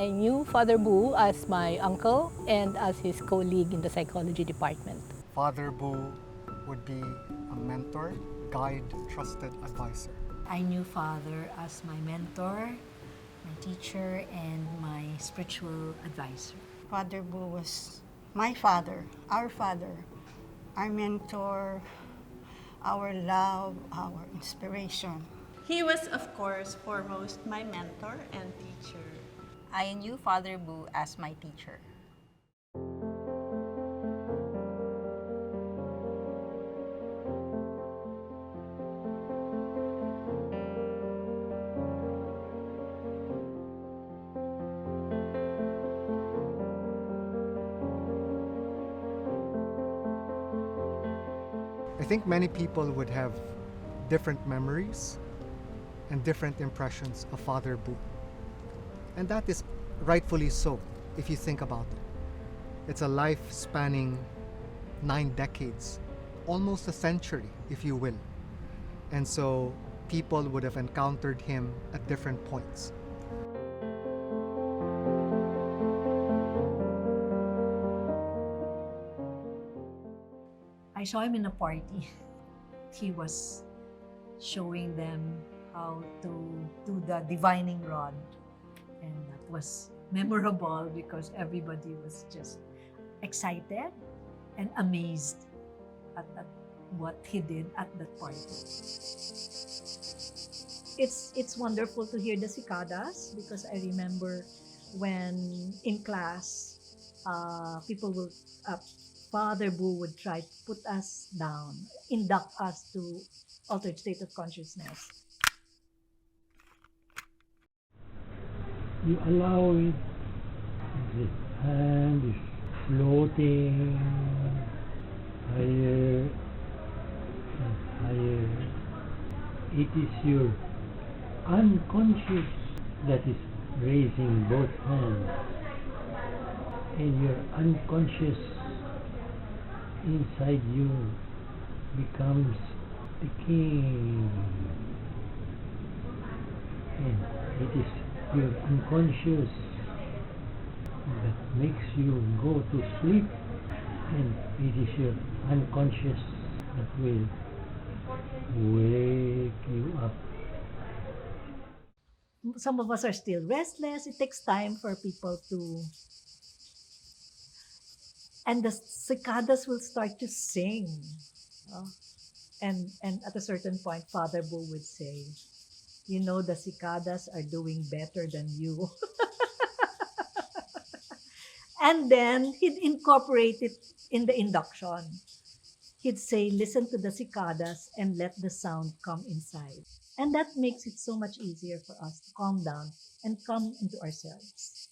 I knew Father Bu as my uncle and as his colleague in the psychology department. Father Bu would be a mentor, guide, trusted advisor. I knew Father as my mentor, my teacher, and my spiritual advisor. Father Bu was my father, our mentor, our love, our inspiration. He was, of course, foremost my mentor and teacher. I knew Father Bu as my teacher. I think many people would have different memories and different impressions of Father Bu. And that is rightfully so, if you think about it. It's a life spanning 9 decades, almost a century, if you will. And so people would have encountered him at different points. I saw him in a party. He was showing them how to do the divining rod. And that was memorable because everybody was just excited and amazed at what he did at that party. It's wonderful to hear the cicadas because I remember when in class, people will, Father Bu would try to put us down, induct us to altered state of consciousness. You allow it, the hand is floating higher and higher. It is your unconscious that is raising both hands, and your unconscious inside you becomes the king, and it is your unconscious that makes you go to sleep, and it is your unconscious that will wake you up. Some of us are still restless. It takes time for people to... And the cicadas will start to sing. And at a certain point, Father Bu would say, you know, the cicadas are doing better than you. And then he'd incorporate it in the induction. He'd say, listen to the cicadas and let the sound come inside. And that makes it so much easier for us to calm down and come into ourselves.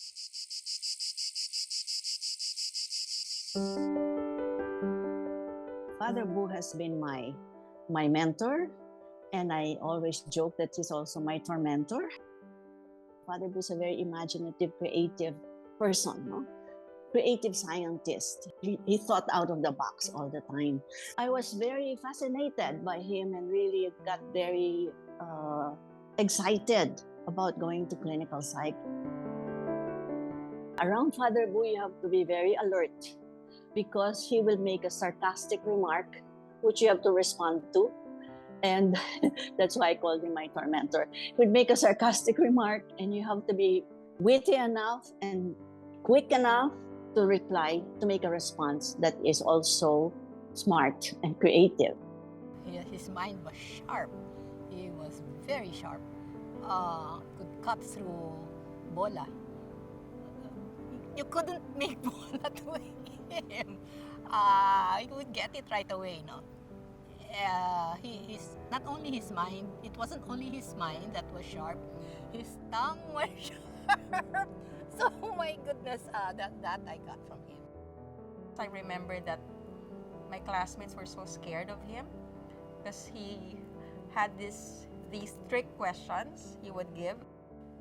Father Bu has been my mentor, and I always joke that he's also my tormentor. Father Bu is a very imaginative, creative person, no? Creative scientist. He thought out of the box all the time. I was very fascinated by him and really got very excited about going to clinical psych. Around Father Bu, you have to be very alert because he will make a sarcastic remark which you have to respond to. And that's why I called him my tormentor. He would make a sarcastic remark and you have to be witty enough and quick enough to reply, to make a response that is also smart and creative. His mind was sharp. He was very sharp. Could cut through bola. You couldn't make bola to him. He would get it right away, no? He's not only his mind, it wasn't only his mind that was sharp, his tongue was sharp. So, my goodness, that I got from him. I remember that my classmates were so scared of him because he had these trick questions he would give.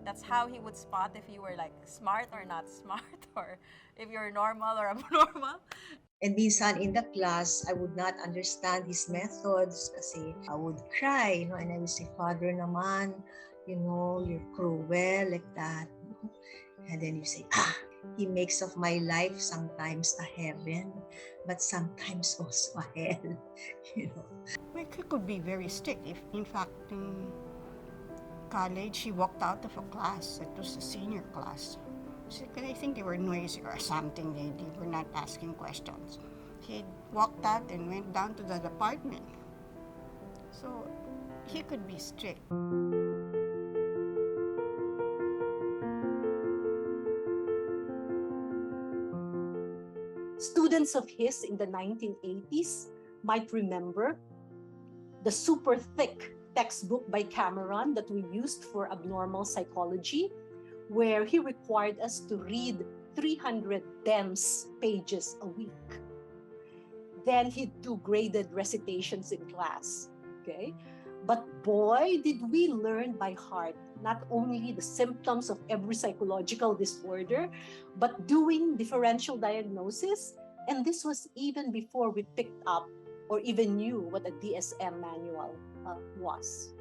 That's how he would spot if you were like smart or not smart, or if you're normal or abnormal. And minsan in the class, I would not understand his methods kasi I would cry, and I would say, Father naman, you're cruel, like that. And then you say, he makes of my life sometimes a heaven, but sometimes also a hell, you know. Well, he could be very strict. If, in fact, in college, he walked out of a class. It was a senior class. I think they were noisy or something. They were not asking questions. He walked out and went down to the department. So he could be strict. Students of his in the 1980s might remember the super thick textbook by Cameron that we used for abnormal psychology, where he required us to read 300 dense pages a week. Then he'd do graded recitations in class, okay? But boy, did we learn by heart not only the symptoms of every psychological disorder, but doing differential diagnosis. And this was even before we picked up or even knew what a DSM manual was.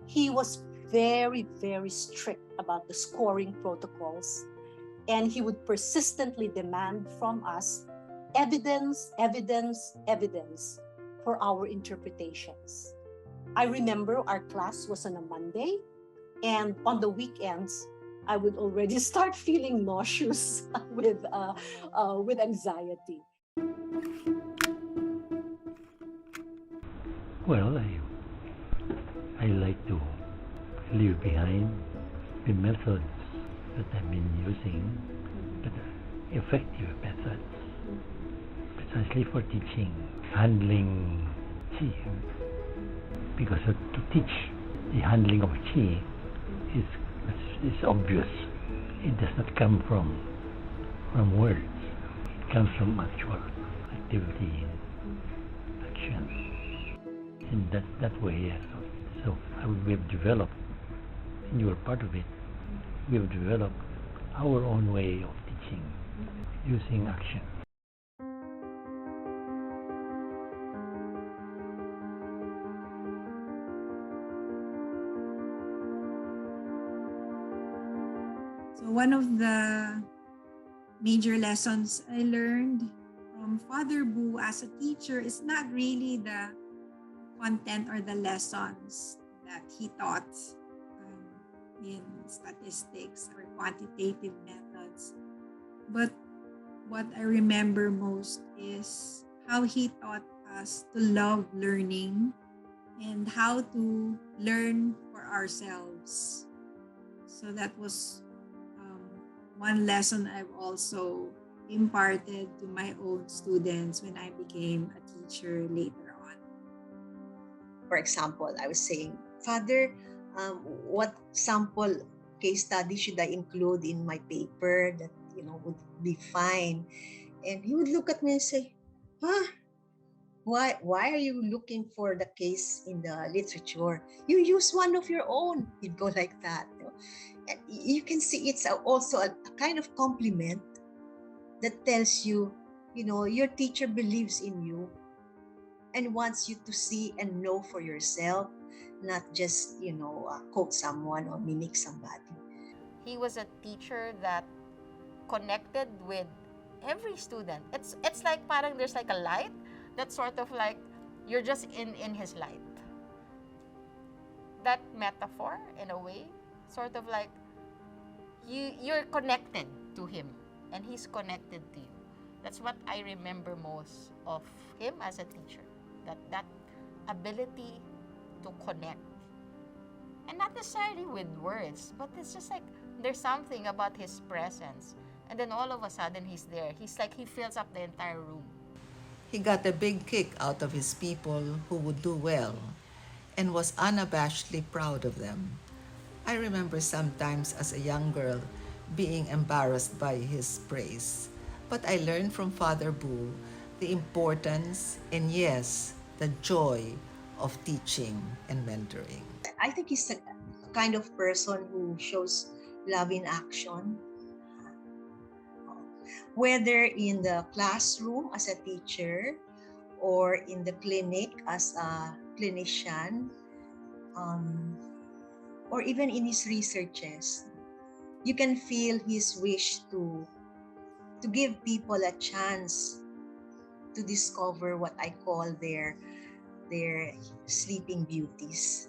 He was very, very strict about the scoring protocols, and he would persistently demand from us evidence, evidence, evidence for our interpretations. I remember our class was on a Monday, and on the weekends, I would already start feeling nauseous with anxiety. Well, I like to leave behind the methods that I've been using, but effective methods, precisely for teaching, handling chi. Because to teach the handling of chi is obvious. It does not come from words. It comes from actual activity, action. In that way, so we have developed, and you are part of it, we have developed our own way of teaching using action. So one of the major lessons I learned from Father Bu as a teacher is not really the content or the lessons that he taught in statistics or quantitative methods. But what I remember most is how he taught us to love learning and how to learn for ourselves. So that was one lesson I've also imparted to my own students when I became a teacher later on. For example, I was saying, Father, what sample case study should I include in my paper that would be fine? And he would look at me and say, why are you looking for the case in the literature? You use one of your own. He'd go like that. And you can see it's also a kind of compliment that tells you, your teacher believes in you and wants you to see and know for yourself, not just, quote someone or mimic somebody. He was a teacher that connected with every student. It's like parang there's like a light that's sort of like you're just in his light. That metaphor, in a way, sort of like you're connected to him and he's connected to you. That's what I remember most of him as a teacher. That ability to connect. And not necessarily with words, but it's just like there's something about his presence. And then all of a sudden he's there. He's like he fills up the entire room. He got a big kick out of his people who would do well and was unabashedly proud of them. I remember sometimes as a young girl being embarrassed by his praise, but I learned from Father Bu the importance and, yes, the joy of teaching and mentoring. I think he's a kind of person who shows love in action, whether in the classroom as a teacher or in the clinic as a clinician, or even in his researches. You can feel his wish to give people a chance to discover what I call their sleeping beauties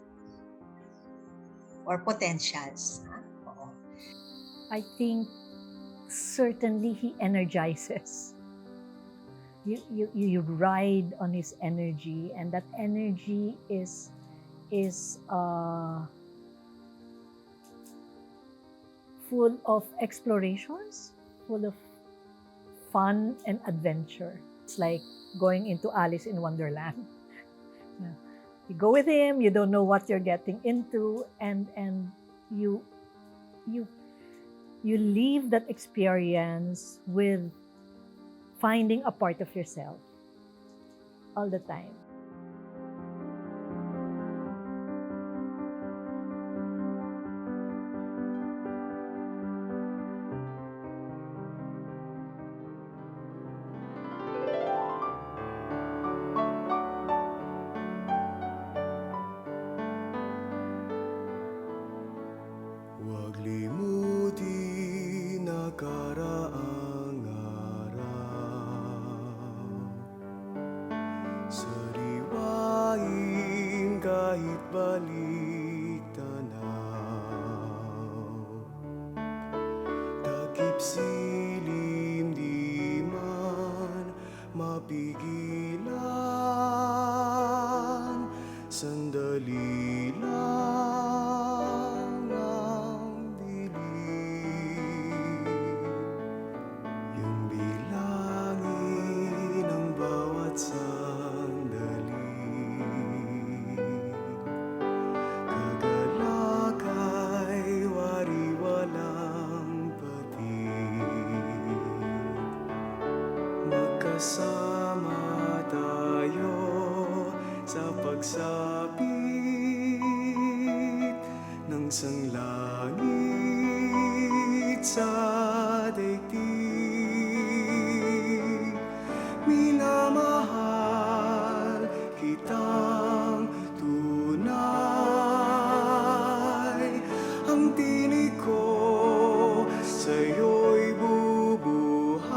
or potentials. Oo. I think certainly he energizes. You ride on his energy, and that energy is full of explorations, full of fun and adventure. It's like going into Alice in Wonderland. Yeah. You go with him, you don't know what you're getting into, and you leave that experience with finding a part of yourself all the time. Huwag limutin nakaraang araw. Sariwain kahit balik tanaw. Takip silim di man mapigilan. Sandali lang ang dilim. Yung bilangin ang bawat sandali. Kagalakay wari-walang patid. Magkasama tayo sa pagsapit ng sanglangit sa daigdig. Minamahal kitang tunay. Ang tinig ko sa'yo'y bubuhay.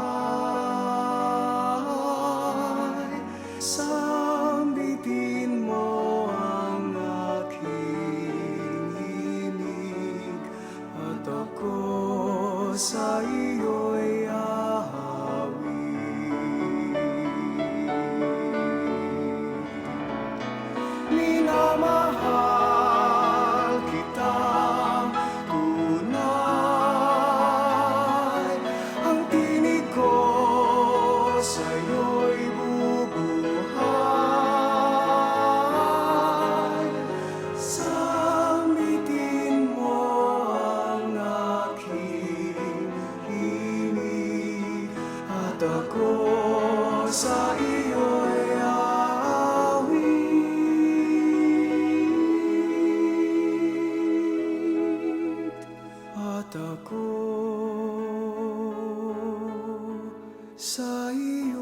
Sambitin mo ang aking himig at ako sa iyo'y ahawin. Minamahal kitang tunay. Ang tinig ko sa'yo'y bubuhay. Sambitin mo ang aking himig at ako sa iyo'y awit. At ako sa iyo